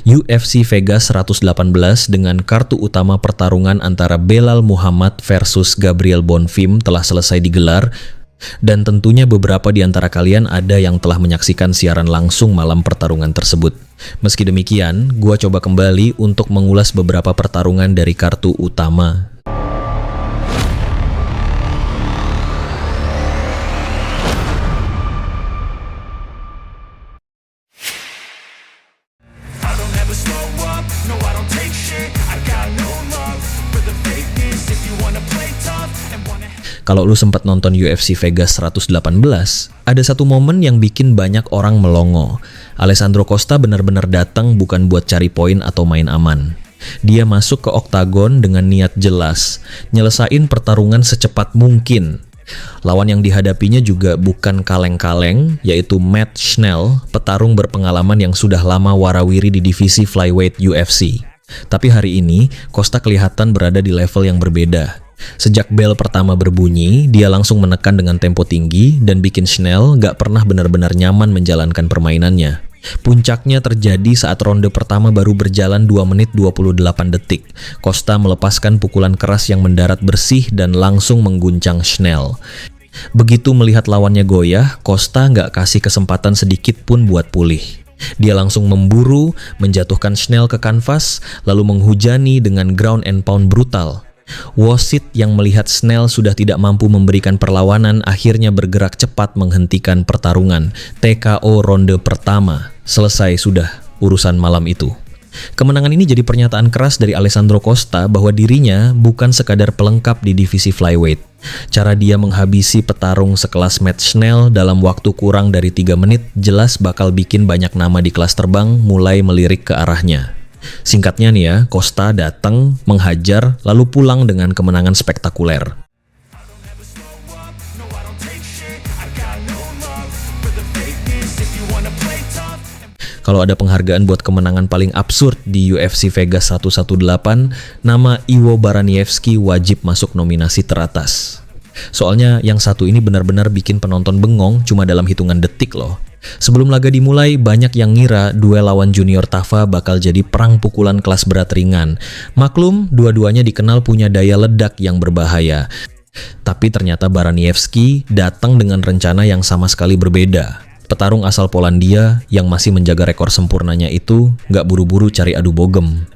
UFC Vegas 118 dengan kartu utama pertarungan antara Belal Muhammad versus Gabriel Bonfim telah selesai digelar, dan tentunya beberapa di antara kalian ada yang telah menyaksikan siaran langsung malam pertarungan tersebut. Meski demikian, gua coba kembali untuk mengulas beberapa pertarungan dari kartu utama. Kalau lu sempat nonton UFC Vegas 118, ada satu momen yang bikin banyak orang melongo. Alessandro Costa benar-benar datang bukan buat cari poin atau main aman. Dia masuk ke oktagon dengan niat jelas, nyelesain pertarungan secepat mungkin. Lawan yang dihadapinya juga bukan kaleng-kaleng, yaitu Matt Schnell, petarung berpengalaman yang sudah lama warawiri di divisi flyweight UFC. Tapi hari ini, Costa kelihatan berada di level yang berbeda. Sejak bel pertama berbunyi, dia langsung menekan dengan tempo tinggi dan bikin Schnell gak pernah benar-benar nyaman menjalankan permainannya. Puncaknya terjadi saat ronde pertama baru berjalan 2 menit 28 detik. Costa melepaskan pukulan keras yang mendarat bersih dan langsung mengguncang Schnell. Begitu melihat lawannya goyah, Costa gak kasih kesempatan sedikit pun buat pulih. Dia langsung memburu, menjatuhkan Schnell ke kanvas, lalu menghujani dengan ground and pound brutal. Wasit yang melihat Schnell sudah tidak mampu memberikan perlawanan akhirnya bergerak cepat menghentikan pertarungan. TKO ronde pertama. Selesai sudah urusan malam itu. Kemenangan ini jadi pernyataan keras dari Alessandro Costa bahwa dirinya bukan sekadar pelengkap di divisi flyweight. Cara dia menghabisi petarung sekelas Matt Schnell dalam waktu kurang dari 3 menit jelas bakal bikin banyak nama di kelas terbang mulai melirik ke arahnya. Singkatnya nih ya, Costa datang, menghajar, lalu pulang dengan kemenangan spektakuler. Kalau ada penghargaan buat kemenangan paling absurd di UFC Vegas 118, nama Iwo Baraniewski wajib masuk nominasi teratas. Soalnya yang satu ini benar-benar bikin penonton bengong cuma dalam hitungan detik loh. Sebelum laga dimulai, banyak yang ngira duel lawan Junior Tafa bakal jadi perang pukulan kelas berat ringan. Maklum, dua-duanya dikenal punya daya ledak yang berbahaya. Tapi ternyata Baraniewski datang dengan rencana yang sama sekali berbeda. Petarung asal Polandia yang masih menjaga rekor sempurnanya itu nggak buru-buru cari adu bogem.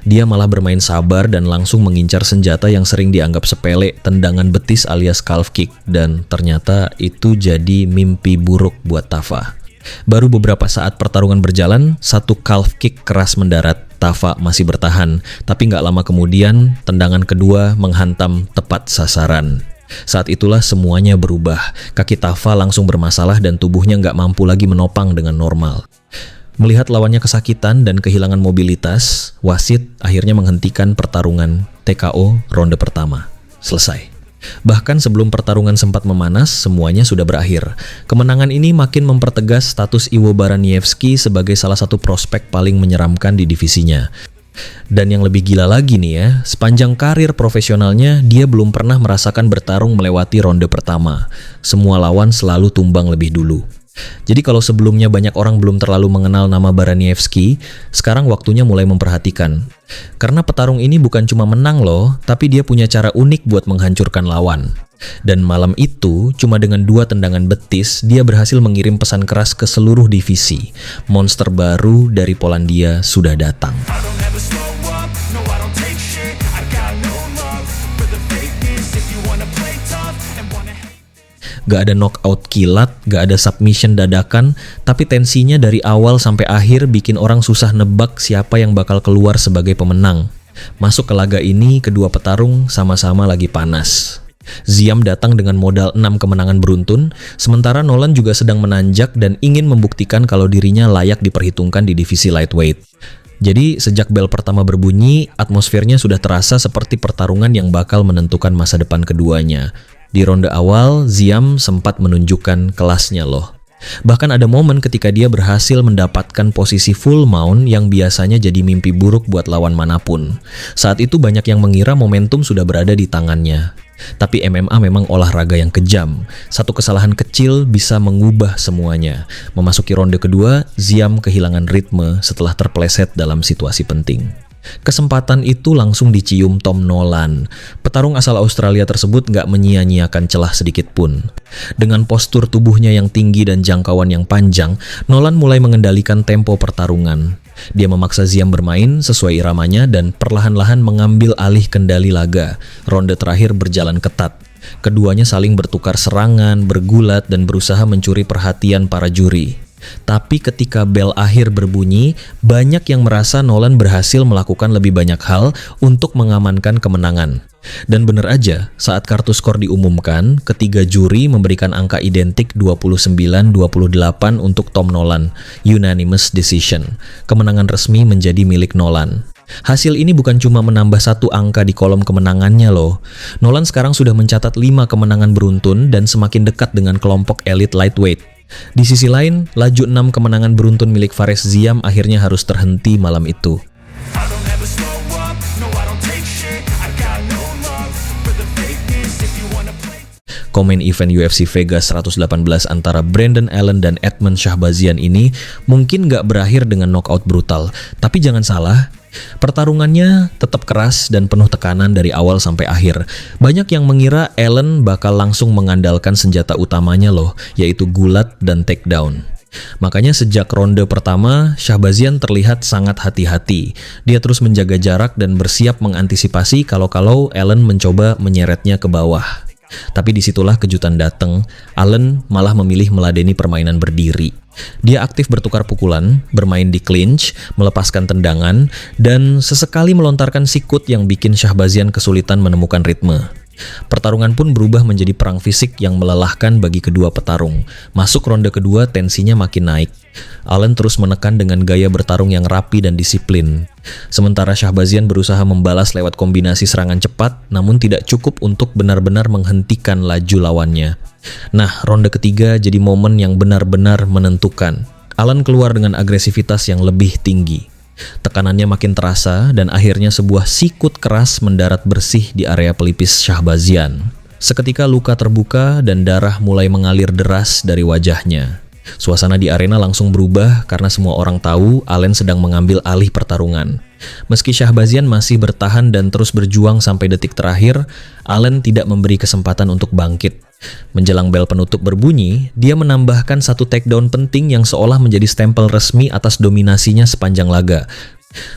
Dia malah bermain sabar dan langsung mengincar senjata yang sering dianggap sepele, tendangan betis alias calf kick, dan ternyata itu jadi mimpi buruk buat Tafa. Baru beberapa saat pertarungan berjalan, satu calf kick keras mendarat. Tafa masih bertahan, tapi nggak lama kemudian tendangan kedua menghantam tepat sasaran. Saat itulah semuanya berubah. Kaki Tafa langsung bermasalah dan tubuhnya nggak mampu lagi menopang dengan normal. Melihat lawannya kesakitan dan kehilangan mobilitas, wasit akhirnya menghentikan pertarungan. TKO ronde pertama. Selesai. Bahkan sebelum pertarungan sempat memanas, semuanya sudah berakhir. Kemenangan ini makin mempertegas status Iwo Baraniewski sebagai salah satu prospek paling menyeramkan di divisinya. Dan yang lebih gila lagi nih ya, sepanjang karir profesionalnya, dia belum pernah merasakan bertarung melewati ronde pertama. Semua lawan selalu tumbang lebih dulu. Jadi kalau sebelumnya banyak orang belum terlalu mengenal nama Baraniewski, sekarang waktunya mulai memperhatikan. Karena petarung ini bukan cuma menang loh, tapi dia punya cara unik buat menghancurkan lawan. Dan malam itu, cuma dengan 2 tendangan betis, dia berhasil mengirim pesan keras ke seluruh divisi. Monster baru dari Polandia sudah datang. Gak ada knockout kilat, gak ada submission dadakan, tapi tensinya dari awal sampai akhir bikin orang susah nebak siapa yang bakal keluar sebagai pemenang. Masuk ke laga ini, kedua petarung sama-sama lagi panas. Ziam datang dengan modal 6 kemenangan beruntun, sementara Nolan juga sedang menanjak dan ingin membuktikan kalau dirinya layak diperhitungkan di divisi lightweight. Jadi sejak bel pertama berbunyi, atmosfernya sudah terasa seperti pertarungan yang bakal menentukan masa depan keduanya. Di ronde awal, Ziam sempat menunjukkan kelasnya loh. Bahkan ada momen ketika dia berhasil mendapatkan posisi full mount yang biasanya jadi mimpi buruk buat lawan manapun. Saat itu banyak yang mengira momentum sudah berada di tangannya. Tapi MMA memang olahraga yang kejam. Satu kesalahan kecil bisa mengubah semuanya. Memasuki ronde kedua, Ziam kehilangan ritme setelah terpleset dalam situasi penting. Kesempatan itu langsung dicium Tom Nolan. Petarung asal Australia tersebut nggak menyia-nyiakan celah sedikit pun. Dengan postur tubuhnya yang tinggi dan jangkauan yang panjang, Nolan mulai mengendalikan tempo pertarungan. Dia memaksa Ziam bermain sesuai iramanya dan perlahan-lahan mengambil alih kendali laga. Ronde terakhir berjalan ketat. Keduanya saling bertukar serangan, bergulat, dan berusaha mencuri perhatian para juri. Tapi ketika bel akhir berbunyi, banyak yang merasa Nolan berhasil melakukan lebih banyak hal untuk mengamankan kemenangan. Dan benar aja, saat kartu skor diumumkan, ketiga juri memberikan angka identik 29-28 untuk Tom Nolan, unanimous decision. Kemenangan resmi menjadi milik Nolan. Hasil ini bukan cuma menambah satu angka di kolom kemenangannya loh. Nolan sekarang sudah mencatat 5 kemenangan beruntun dan semakin dekat dengan kelompok elit lightweight. Di sisi lain, laju 6 kemenangan beruntun milik Fares Ziam akhirnya harus terhenti malam itu. Komen event UFC Vegas 118 antara Brendan Allen dan Edmen Shahbazyan ini mungkin nggak berakhir dengan knockout brutal, tapi jangan salah, pertarungannya tetap keras dan penuh tekanan dari awal sampai akhir. Banyak yang mengira Allen bakal langsung mengandalkan senjata utamanya loh, yaitu gulat dan takedown. Makanya sejak ronde pertama, Shahbazyan terlihat sangat hati-hati. Dia terus menjaga jarak dan bersiap mengantisipasi kalau Allen mencoba menyeretnya ke bawah. Tapi disitulah kejutan datang. Allen malah memilih meladeni permainan berdiri. Dia aktif bertukar pukulan, bermain di clinch, melepaskan tendangan, dan sesekali melontarkan sikut yang bikin Shahbazyan kesulitan menemukan ritme. Pertarungan pun berubah menjadi perang fisik yang melelahkan bagi kedua petarung. Masuk ronde kedua, tensinya makin naik. Allen terus menekan dengan gaya bertarung yang rapi dan disiplin. Sementara Shahbazyan berusaha membalas lewat kombinasi serangan cepat, namun tidak cukup untuk benar-benar menghentikan laju lawannya. Nah, ronde ketiga jadi momen yang benar-benar menentukan. Allen keluar dengan agresivitas yang lebih tinggi. Tekanannya makin terasa dan akhirnya sebuah sikut keras mendarat bersih di area pelipis Shahbazyan. Seketika luka terbuka dan darah mulai mengalir deras dari wajahnya. Suasana di arena langsung berubah karena semua orang tahu Allen sedang mengambil alih pertarungan. Meski Shahbazyan masih bertahan dan terus berjuang sampai detik terakhir, Allen tidak memberi kesempatan untuk bangkit. Menjelang bel penutup berbunyi, dia menambahkan satu takedown penting yang seolah menjadi stempel resmi atas dominasinya sepanjang laga.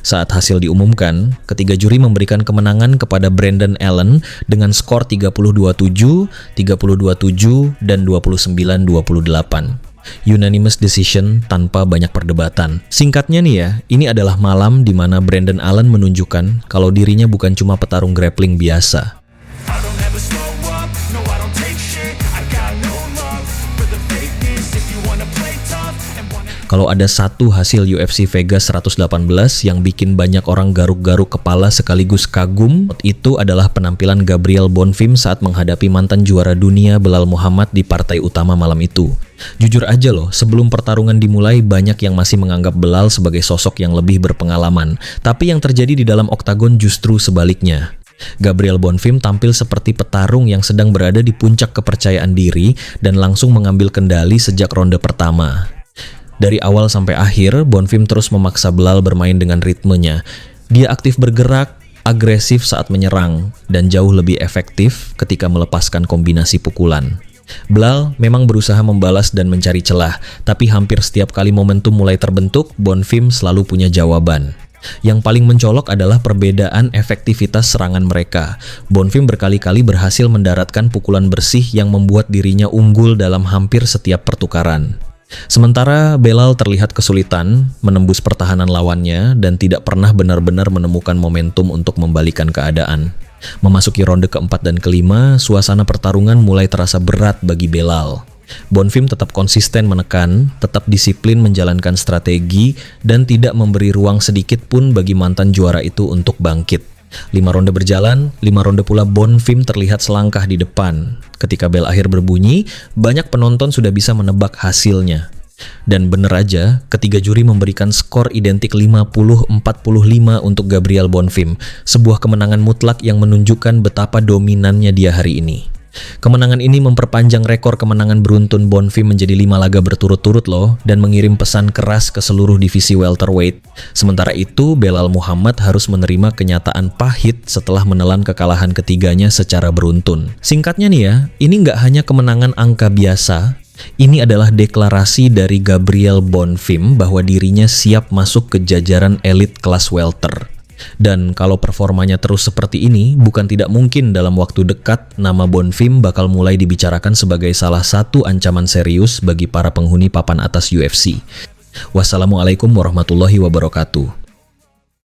Saat hasil diumumkan, ketiga juri memberikan kemenangan kepada Brendan Allen dengan skor 32-7, 32-7, dan 29-28. Unanimous decision tanpa banyak perdebatan. Singkatnya nih ya, ini adalah malam di mana Brendan Allen menunjukkan kalau dirinya bukan cuma petarung grappling biasa. Kalau ada satu hasil UFC Vegas 118 yang bikin banyak orang garuk-garuk kepala sekaligus kagum, itu adalah penampilan Gabriel Bonfim saat menghadapi mantan juara dunia Belal Muhammad di partai utama malam itu. Jujur aja loh, sebelum pertarungan dimulai banyak yang masih menganggap Belal sebagai sosok yang lebih berpengalaman, tapi yang terjadi di dalam oktagon justru sebaliknya. Gabriel Bonfim tampil seperti petarung yang sedang berada di puncak kepercayaan diri dan langsung mengambil kendali sejak ronde pertama. Dari awal sampai akhir, Bonfim terus memaksa Belal bermain dengan ritmenya. Dia aktif bergerak, agresif saat menyerang, dan jauh lebih efektif ketika melepaskan kombinasi pukulan. Belal memang berusaha membalas dan mencari celah, tapi hampir setiap kali momentum mulai terbentuk, Bonfim selalu punya jawaban. Yang paling mencolok adalah perbedaan efektivitas serangan mereka. Bonfim berkali-kali berhasil mendaratkan pukulan bersih yang membuat dirinya unggul dalam hampir setiap pertukaran. Sementara Belal terlihat kesulitan menembus pertahanan lawannya dan tidak pernah benar-benar menemukan momentum untuk membalikan keadaan. Memasuki ronde keempat dan kelima, suasana pertarungan mulai terasa berat bagi Belal. Bonfim tetap konsisten menekan, tetap disiplin menjalankan strategi, dan tidak memberi ruang sedikit pun bagi mantan juara itu untuk bangkit. 5 ronde berjalan, 5 ronde pula Bonfim terlihat selangkah di depan. Ketika bel akhir berbunyi, banyak penonton sudah bisa menebak hasilnya. Dan bener aja, ketiga juri memberikan skor identik 50-45 untuk Gabriel Bonfim, sebuah kemenangan mutlak yang menunjukkan betapa dominannya dia hari ini. Kemenangan ini memperpanjang rekor kemenangan beruntun Bonfim menjadi 5 laga berturut-turut loh, dan mengirim pesan keras ke seluruh divisi welterweight. Sementara itu, Belal Muhammad harus menerima kenyataan pahit setelah menelan kekalahan ketiganya secara beruntun. Singkatnya nih ya, ini nggak hanya kemenangan angka biasa, ini adalah deklarasi dari Gabriel Bonfim bahwa dirinya siap masuk ke jajaran elit kelas welter. Dan kalau performanya terus seperti ini, bukan tidak mungkin dalam waktu dekat nama Bonfim bakal mulai dibicarakan sebagai salah satu ancaman serius bagi para penghuni papan atas UFC. Wassalamualaikum warahmatullahi wabarakatuh.